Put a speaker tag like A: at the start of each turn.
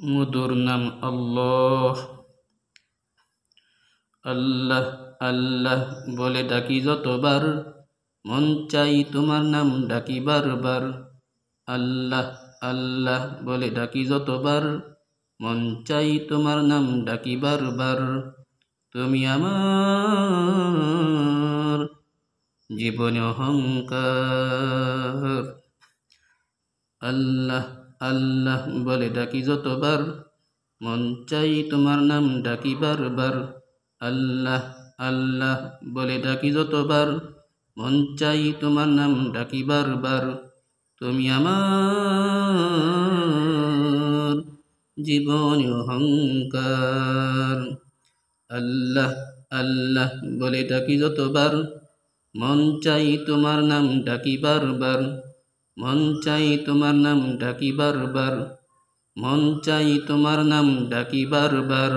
A: মধুর নাম আল্লাহ। আল্লাহ আল্লাহ বলে ডাকি যতবার, মন চাই তোমার নাম ডাকি বারবার। আল্লাহ আল্লাহ বলে ডাকি যতবার, মন চাই তোমার নাম ডাকি বারবার। তুমি আমার জীবনে অহংকার। আল্লাহ আল্লাহ বলে ডাকি যতবার, মন চাই তোমার নাম ডাকি বারবার। আল্লাহ আল্লাহ বলে ডাকি যতবার, মন চাই তোমার নাম ডাকি বারবার। তুমি আমার জীবন অহংকার। আল্লাহ আল্লাহ বলে ডাকি যতবার, মন চাই তোমার নাম ডাকি বারবার। মন চাই তোমার নাম ডাকি বারবার। মন চাই তোমার নাম ডাকি বারবার।